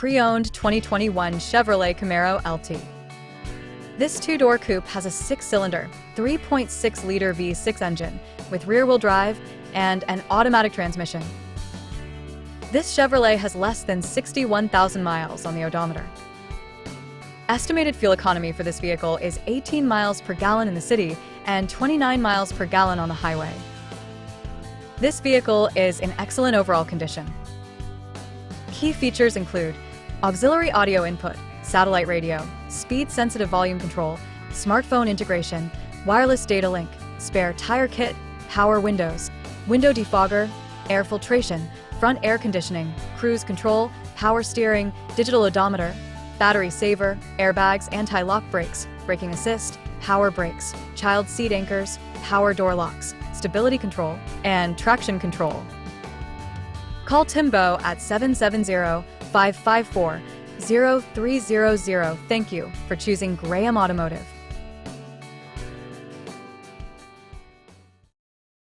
pre-owned 2021 Chevrolet Camaro LT. This two-door coupe has a six-cylinder, 3.6-liter V6 engine with rear-wheel drive and an automatic transmission. This Chevrolet has less than 61,000 miles on the odometer. Estimated fuel economy for this vehicle is 18 miles per gallon in the city and 29 miles per gallon on the highway. This vehicle is in excellent overall condition. Key features include auxiliary audio input, satellite radio, speed-sensitive volume control, smartphone integration, wireless data link, spare tire kit, power windows, window defogger, air filtration, front air conditioning, cruise control, power steering, digital odometer, battery saver, airbags, anti-lock brakes, braking assist, power brakes, child seat anchors, power door locks, stability control, and traction control. Call Timbo at 770-554-0300. Thank you for choosing Graham Automotive.